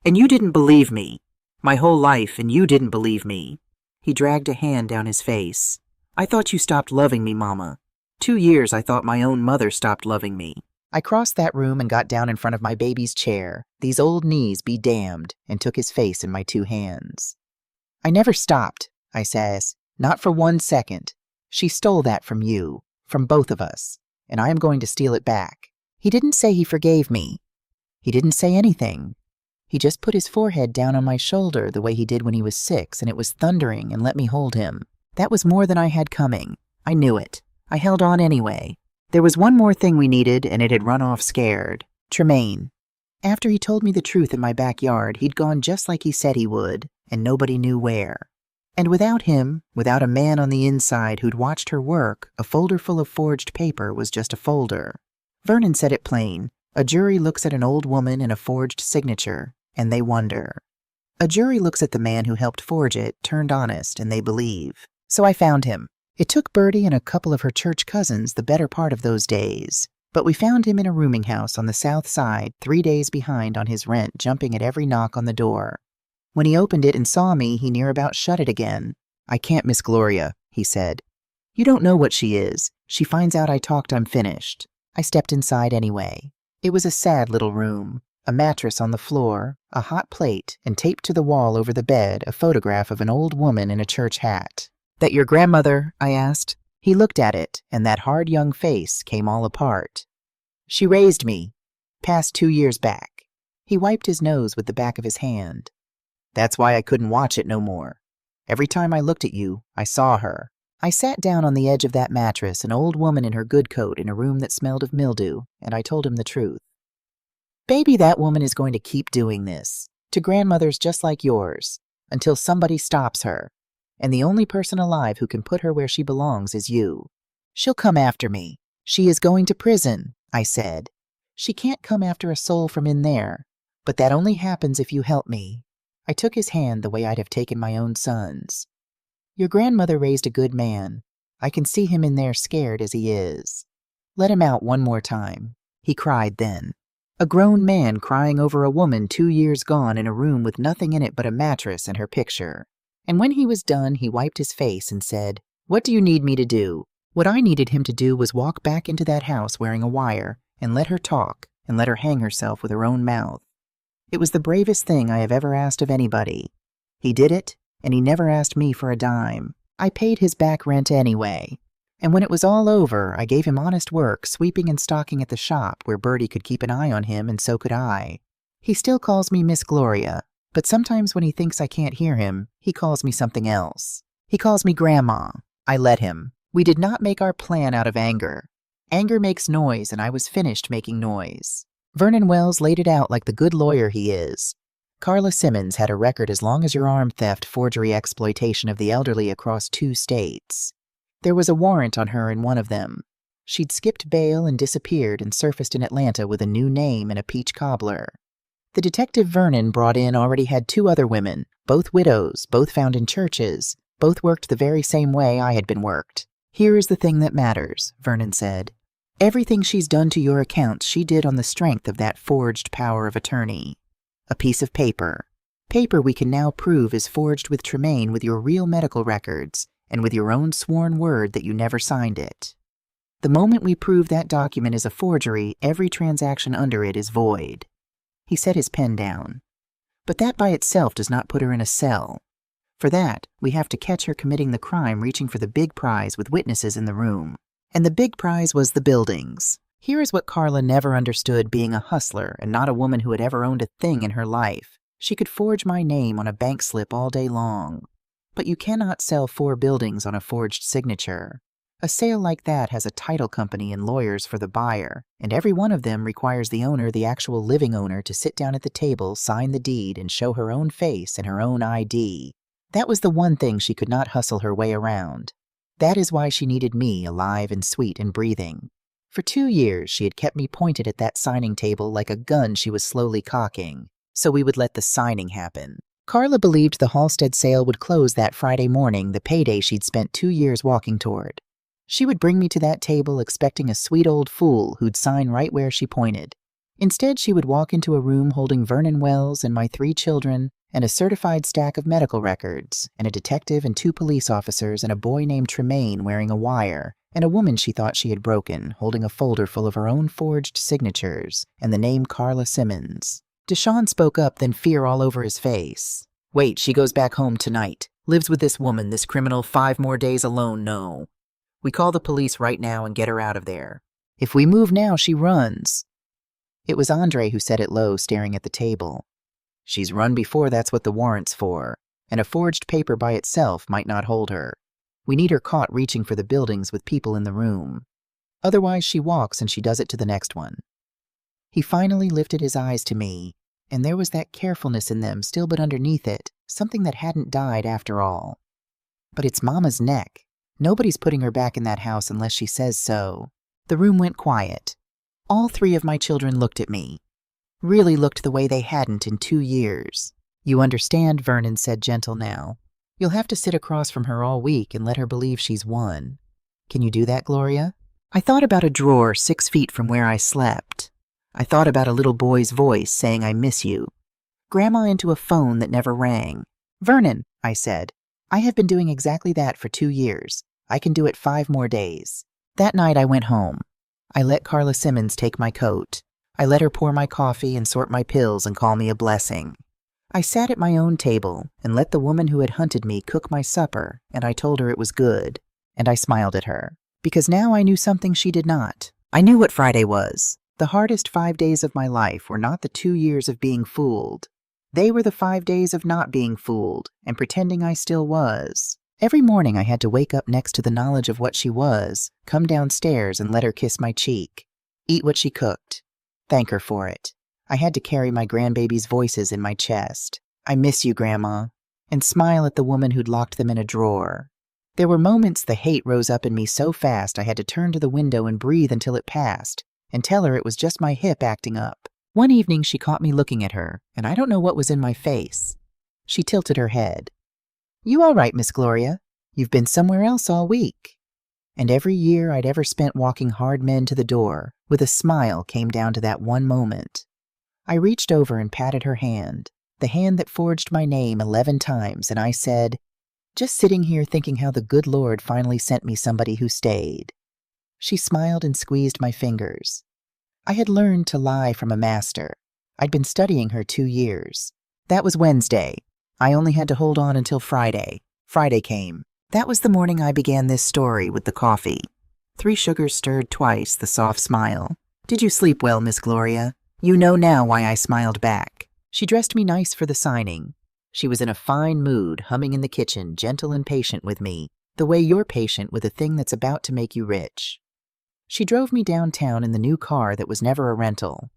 And you didn't believe me. My whole life, and you didn't believe me. He dragged a hand down his face. I thought you stopped loving me, Mama. 2 years I thought my own mother stopped loving me. I crossed that room and got down in front of my baby's chair, these old knees be damned, and took his face in my 2 hands. I never stopped, I says, not for 1 second. She stole that from you, from both of us, and I am going to steal it back. He didn't say he forgave me. He didn't say anything. He just put his forehead down on my shoulder the way he did when he was 6, and it was thundering, and let me hold him. That was more than I had coming. I knew it. I held on anyway. There was one more thing we needed, and it had run off scared. Tremaine. After he told me the truth in my backyard, he'd gone just like he said he would, and nobody knew where. And without him, without a man on the inside who'd watched her work, a folder full of forged paper was just a folder. Vernon said it plain. A jury looks at an old woman in a forged signature, and they wonder. A jury looks at the man who helped forge it, turned honest, and they believe. So I found him. It took Bertie and a couple of her church cousins the better part of those days. But we found him in a rooming house on the south side, 3 days behind on his rent, jumping at every knock on the door. When he opened it and saw me, he near about shut it again. I can't miss Gloria, he said. You don't know what she is. She finds out I talked, I'm finished. I stepped inside anyway. It was a sad little room. A mattress on the floor, a hot plate, and taped to the wall over the bed a photograph of an old woman in a church hat. That your grandmother? I asked. He looked at it, and that hard young face came all apart. She raised me, past 2 years back. He wiped his nose with the back of his hand. That's why I couldn't watch it no more. Every time I looked at you, I saw her. I sat down on the edge of that mattress, an old woman in her good coat in a room that smelled of mildew, and I told him the truth. Baby, that woman is going to keep doing this, to grandmothers just like yours, until somebody stops her. And the only person alive who can put her where she belongs is you. She'll come after me. She is going to prison, I said. She can't come after a soul from in there, but that only happens if you help me. I took his hand the way I'd have taken my own son's. Your grandmother raised a good man. I can see him in there scared as he is. Let him out one more time, he cried then. A grown man crying over a woman 2 years gone in a room with nothing in it but a mattress and her picture. And when he was done, he wiped his face and said, "What do you need me to do?" What I needed him to do was walk back into that house wearing a wire and let her talk and let her hang herself with her own mouth. It was the bravest thing I have ever asked of anybody. He did it, and he never asked me for a dime. I paid his back rent anyway. And when it was all over, I gave him honest work sweeping and stocking at the shop where Bertie could keep an eye on him and so could I. He still calls me Miss Gloria, but sometimes when he thinks I can't hear him, he calls me something else. He calls me Grandma. I let him. We did not make our plan out of anger. Anger makes noise, and I was finished making noise. Vernon Wells laid it out like the good lawyer he is. Carla Simmons had a record as long as your armed theft, forgery, exploitation of the elderly across 2 states. There was a warrant on her in one of them. She'd skipped bail and disappeared and surfaced in Atlanta with a new name and a peach cobbler. The detective Vernon brought in already had 2 other women, both widows, both found in churches, both worked the very same way I had been worked. Here is the thing that matters, Vernon said. Everything she's done to your accounts she did on the strength of that forged power of attorney. A piece of paper. Paper we can now prove is forged with Tremaine with your real medical records and with your own sworn word that you never signed it. The moment we prove that document is a forgery, every transaction under it is void. He set his pen down. But that by itself does not put her in a cell. For that, we have to catch her committing the crime reaching for the big prize with witnesses in the room. And the big prize was the buildings. Here is what Carla never understood being a hustler and not a woman who had ever owned a thing in her life. She could forge my name on a bank slip all day long. But you cannot sell 4 buildings on a forged signature. A sale like that has a title company and lawyers for the buyer, and every one of them requires the owner, the actual living owner, to sit down at the table, sign the deed, and show her own face and her own ID. That was the one thing she could not hustle her way around. That is why she needed me, alive and sweet and breathing. For 2 years, she had kept me pointed at that signing table like a gun she was slowly cocking, so we would let the signing happen. Carla believed the Halstead sale would close that Friday morning, the payday she'd spent 2 years walking toward. She would bring me to that table expecting a sweet old fool who'd sign right where she pointed. Instead, she would walk into a room holding Vernon Wells and my 3 children, and a certified stack of medical records, and a detective and 2 police officers, and a boy named Tremaine wearing a wire, and a woman she thought she had broken, holding a folder full of her own forged signatures, and the name Carla Simmons. Deshawn spoke up, then fear all over his face. "Wait, she goes back home tonight. Lives with this woman, this criminal, 5 more days alone, no. We call the police right now and get her out of there. If we move now, she runs." It was Andre who said it low, staring at the table. "She's run before, that's what the warrant's for, and a forged paper by itself might not hold her. We need her caught reaching for the buildings with people in the room. Otherwise she walks and she does it to the next one." He finally lifted his eyes to me, and there was that carefulness in them still, but underneath it, something that hadn't died after all. "But it's Mama's neck. Nobody's putting her back in that house unless she says so." The room went quiet. All 3 of my children looked at me. Really looked the way they hadn't in 2 years. "You understand," Vernon said, gentle now. "You'll have to sit across from her all week and let her believe she's won. Can you do that, Gloria?" I thought about a drawer 6 feet from where I slept. I thought about a little boy's voice saying, "I miss you." Grandma into a phone that never rang. "Vernon," I said, "I have been doing exactly that for 2 years. I can do it 5 more days." That night I went home. I let Carla Simmons take my coat. I let her pour my coffee and sort my pills and call me a blessing. I sat at my own table and let the woman who had hunted me cook my supper, and I told her it was good. And I smiled at her, because now I knew something she did not. I knew what Friday was. The hardest 5 days of my life were not the 2 years of being fooled. They were the 5 days of not being fooled and pretending I still was. Every morning I had to wake up next to the knowledge of what she was, come downstairs and let her kiss my cheek, eat what she cooked, thank her for it. I had to carry my grandbabies' voices in my chest. "I miss you, Grandma," and smile at the woman who'd locked them in a drawer. There were moments the hate rose up in me so fast I had to turn to the window and breathe until it passed, and tell her it was just my hip acting up. One evening she caught me looking at her, and I don't know what was in my face. She tilted her head. "You all right, Miss Gloria? You've been somewhere else all week." And every year I'd ever spent walking hard men to the door, with a smile came down to that one moment. I reached over and patted her hand, the hand that forged my name 11 times, and I said, "Just sitting here thinking how the good Lord finally sent me somebody who stayed." She smiled and squeezed my fingers. I had learned to lie from a master. I'd been studying her 2 years. That was Wednesday. I only had to hold on until Friday. Friday came. That was the morning I began this story with the coffee. 3 sugars stirred twice, the soft smile. "Did you sleep well, Miss Gloria? You know now why I smiled back." She dressed me nice for the signing. She was in a fine mood, humming in the kitchen, gentle and patient with me, the way you're patient with a thing that's about to make you rich. She drove me downtown in the new car that was never a rental.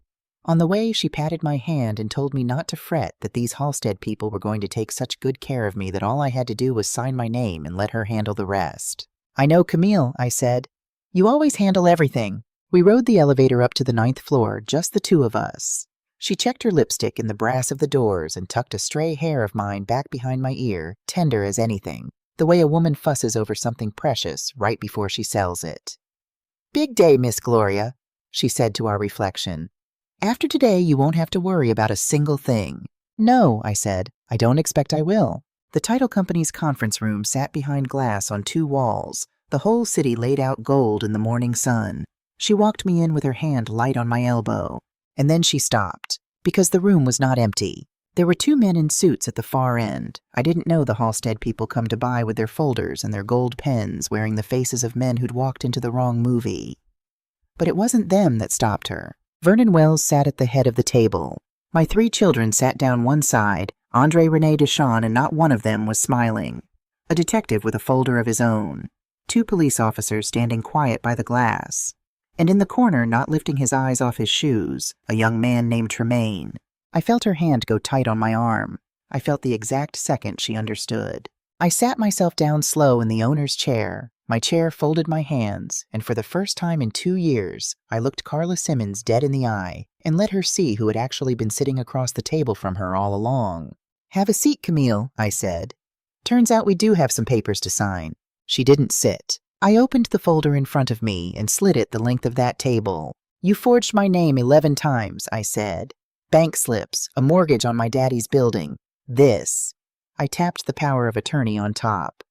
On the way, she patted my hand and told me not to fret, that these Halstead people were going to take such good care of me that all I had to do was sign my name and let her handle the rest. "I know, Camille," I said. "You always handle everything." We rode the elevator up to the 9th floor, just the 2 of us. She checked her lipstick in the brass of the doors and tucked a stray hair of mine back behind my ear, tender as anything, the way a woman fusses over something precious right before she sells it. "Big day, Miss Gloria," she said to our reflection. "After today, you won't have to worry about a single thing." "No," I said. "I don't expect I will." The title company's conference room sat behind glass on 2 walls, the whole city laid out gold in the morning sun. She walked me in with her hand light on my elbow, and then she stopped, because the room was not empty. There were 2 men in suits at the far end. I didn't know the Halstead people come to buy with their folders and their gold pens, wearing the faces of men who'd walked into the wrong movie. But it wasn't them that stopped her. Vernon Wells sat at the head of the table. My 3 children sat down one side, Andre Rene Deschamps, and not one of them was smiling. A detective with a folder of his own. 2 police officers standing quiet by the glass. And in the corner, not lifting his eyes off his shoes, a young man named Tremaine. I felt her hand go tight on my arm. I felt the exact second she understood. I sat myself down slow in the owner's chair. My chair folded my hands, and for the first time in 2 years, I looked Carla Simmons dead in the eye and let her see who had actually been sitting across the table from her all along. "Have a seat, Camille," I said. "Turns out we do have some papers to sign." She didn't sit. I opened the folder in front of me and slid it the length of that table. "You forged my name 11 times, I said. "Bank slips, a mortgage on my daddy's building. This." I tapped the power of attorney on top.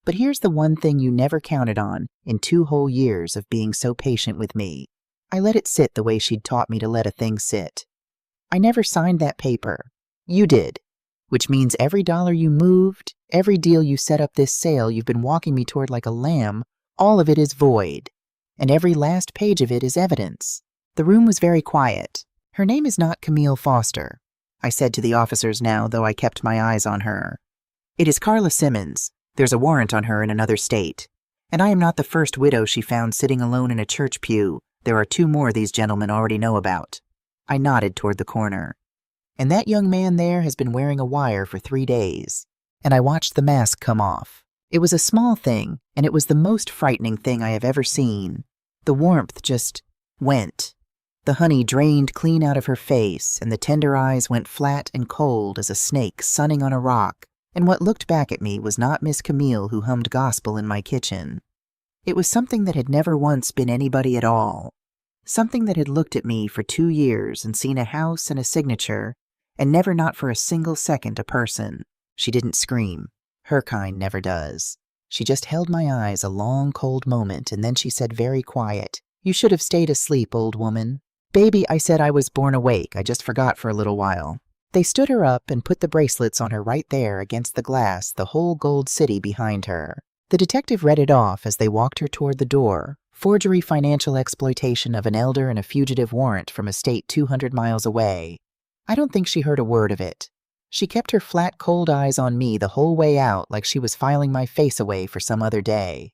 "But here's the one thing you never counted on in 2 whole years of being so patient with me." I let it sit the way she'd taught me to let a thing sit. "I never signed that paper. You did. Which means every dollar you moved, every deal you set up this sale you've been walking me toward like a lamb, all of it is void. And every last page of it is evidence." The room was very quiet. "Her name is not Camille Foster," I said to the officers now, though I kept my eyes on her. "It is Carla Simmons. There's a warrant on her in another state. And I am not the first widow she found sitting alone in a church pew. There are 2 more these gentlemen already know about." I nodded toward the corner. "And that young man there has been wearing a wire for 3 days. And I watched the mask come off. It was a small thing, and it was the most frightening thing I have ever seen. The warmth just went. The honey drained clean out of her face, and the tender eyes went flat and cold as a snake sunning on a rock, and what looked back at me was not Miss Camille who hummed gospel in my kitchen. It was something that had never once been anybody at all. Something that had looked at me for 2 years and seen a house and a signature, and never not for a single second a person. She didn't scream. Her kind never does. She just held my eyes a long, cold moment, and then she said very quiet, "You should have stayed asleep, old woman." "Baby," I said, "I was born awake. I just forgot for a little while." They stood her up and put the bracelets on her right there against the glass, the whole gold city behind her. The detective read it off as they walked her toward the door. Forgery, financial exploitation of an elder, and a fugitive warrant from a state 200 miles away. I don't think she heard a word of it. She kept her flat, cold eyes on me the whole way out, like she was filing my face away for some other day.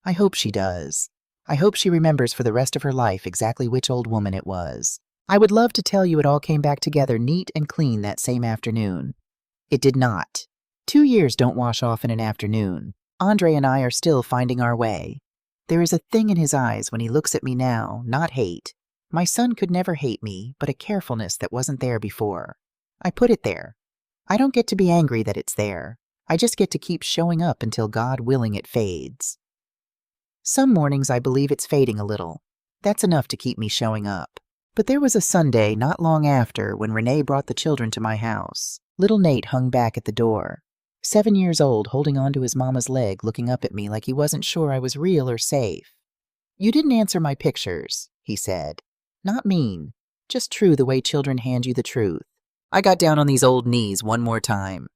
I hope she does. I hope she remembers for the rest of her life exactly which old woman it was. I would love to tell you it all came back together neat and clean that same afternoon. It did not. 2 years don't wash off in an afternoon. Andre and I are still finding our way. There is a thing in his eyes when he looks at me now, not hate. My son could never hate me, but a carefulness that wasn't there before. I put it there. I don't get to be angry that it's there. I just get to keep showing up until God willing it fades. Some mornings I believe it's fading a little. That's enough to keep me showing up. But there was a Sunday not long after when Renee brought the children to my house. Little Nate hung back at the door. 7 years old, holding onto his mama's leg, looking up at me like he wasn't sure I was real or safe. "You didn't answer my pictures," he said. Not mean, just true the way children hand you the truth. I got down on these old knees one more time.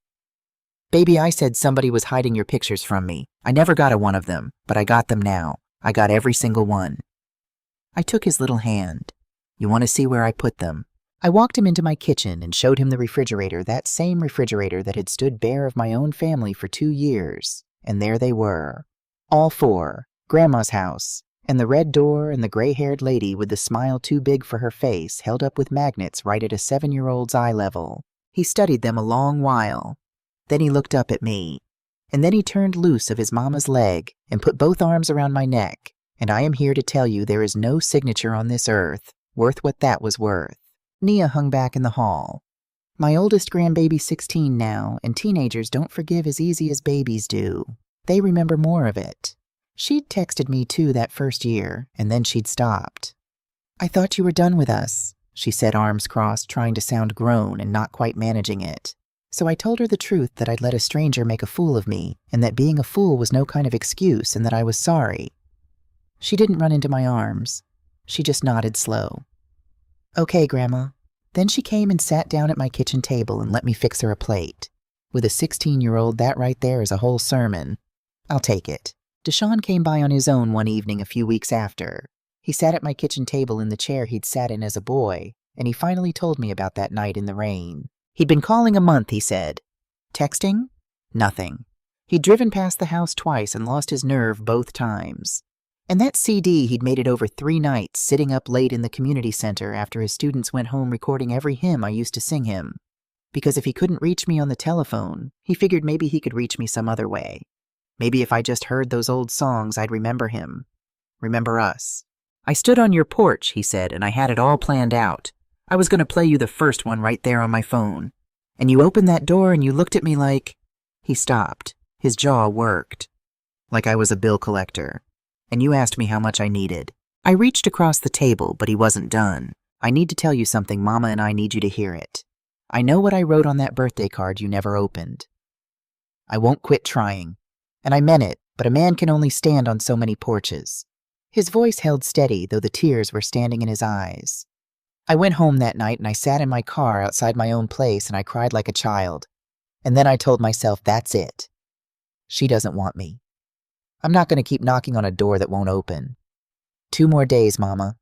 "Baby, I said somebody was hiding your pictures from me. I never got a one of them, but I got them now. I got every single one." I took his little hand. "You want to see where I put them?" I walked him into my kitchen and showed him the refrigerator, that same refrigerator that had stood bare of my own family for 2 years. And there they were. All 4. Grandma's house, and the red door and the gray-haired lady with the smile too big for her face held up with magnets right at a 7-year-old's eye level. He studied them a long while. Then he looked up at me. And then he turned loose of his mama's leg and put both arms around my neck. And I am here to tell you there is no signature on this earth worth what that was worth. Nia hung back in the hall. My oldest grandbaby's 16 now, and teenagers don't forgive as easy as babies do. They remember more of it. She'd texted me too that first year, and then she'd stopped. "I thought you were done with us," she said, arms crossed, trying to sound grown and not quite managing it. So I told her the truth, that I'd let a stranger make a fool of me, and that being a fool was no kind of excuse, and that I was sorry. She didn't run into my arms. She just nodded slow. "Okay, Grandma." Then she came and sat down at my kitchen table and let me fix her a plate. With a 16-year-old, that right there is a whole sermon. I'll take it. Deshaun came by on his own one evening a few weeks after. He sat at my kitchen table in the chair he'd sat in as a boy, and he finally told me about that night in the rain. He'd been calling a month, he said. Texting? Nothing. He'd driven past the house twice and lost his nerve both times. And that CD, he'd made it over 3 nights, sitting up late in the community center after his students went home recording every hymn I used to sing him. Because if he couldn't reach me on the telephone, he figured maybe he could reach me some other way. Maybe if I just heard those old songs, I'd remember him. Remember us. "I stood on your porch," he said, "and I had it all planned out. I was going to play you the first one right there on my phone. And you opened that door and you looked at me like..." He stopped. His jaw worked. "Like I was a bill collector. And you asked me how much I needed." I reached across the table, but he wasn't done. "I need to tell you something, Mama, and I need you to hear it. I know what I wrote on that birthday card you never opened. I won't quit trying. And I meant it, but a man can only stand on so many porches." His voice held steady, though the tears were standing in his eyes. I went home that night and I sat in my car outside my own place and I cried like a child. And then I told myself, that's it. She doesn't want me. I'm not going to keep knocking on a door that won't open. 2 more days, Mama.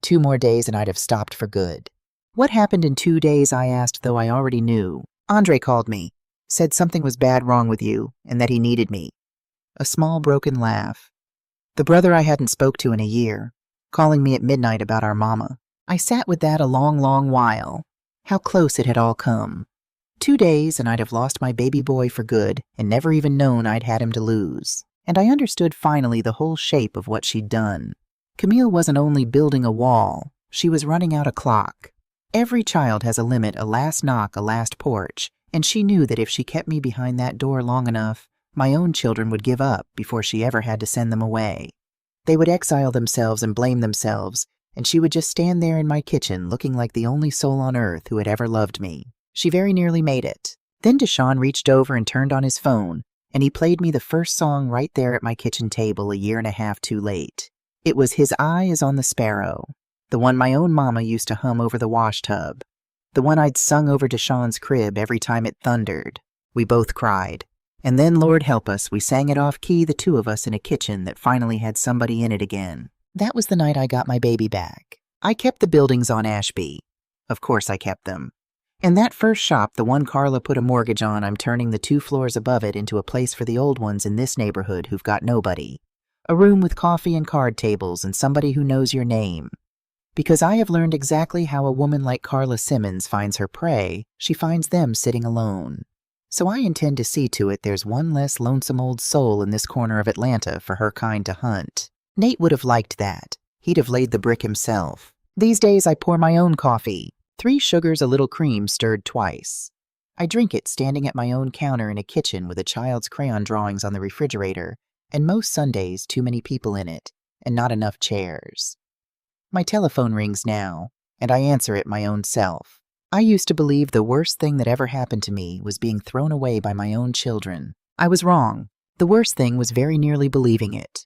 2 more days and I'd have stopped for good. What happened in 2 days, I asked, though I already knew. Andre called me, said something was bad wrong with you and that he needed me. A small broken laugh. The brother I hadn't spoke to in a year, calling me at midnight about our mama. I sat with that a long, long while. How close it had all come. 2 days and I'd have lost my baby boy for good and never even known I'd had him to lose. And I understood finally the whole shape of what she'd done. Camille wasn't only building a wall, she was running out a clock. Every child has a limit, a last knock, a last porch, and she knew that if she kept me behind that door long enough, my own children would give up before she ever had to send them away. They would exile themselves and blame themselves, and she would just stand there in my kitchen looking like the only soul on earth who had ever loved me. She very nearly made it. Then Deshaun reached over and turned on his phone, and he played me the first song right there at my kitchen table 1.5 years too late. It was His Eye is on the Sparrow, the one my own mama used to hum over the wash tub, the one I'd sung over Deshaun's crib every time it thundered. We both cried. And then, Lord help us, we sang it off key, the 2 of us in a kitchen that finally had somebody in it again. That was the night I got my baby back. I kept the buildings on Ashby. Of course I kept them. And that first shop, the one Carla put a mortgage on, I'm turning the 2 floors above it into a place for the old ones in this neighborhood who've got nobody. A room with coffee and card tables and somebody who knows your name. Because I have learned exactly how a woman like Carla Simmons finds her prey, she finds them sitting alone. So I intend to see to it there's one less lonesome old soul in this corner of Atlanta for her kind to hunt. Nate would have liked that. He'd have laid the brick himself. These days I pour my own coffee. 3 sugars, a little cream, stirred twice. I drink it standing at my own counter in a kitchen with a child's crayon drawings on the refrigerator, and most Sundays too many people in it, and not enough chairs. My telephone rings now, and I answer it my own self. I used to believe the worst thing that ever happened to me was being thrown away by my own children. I was wrong. The worst thing was very nearly believing it.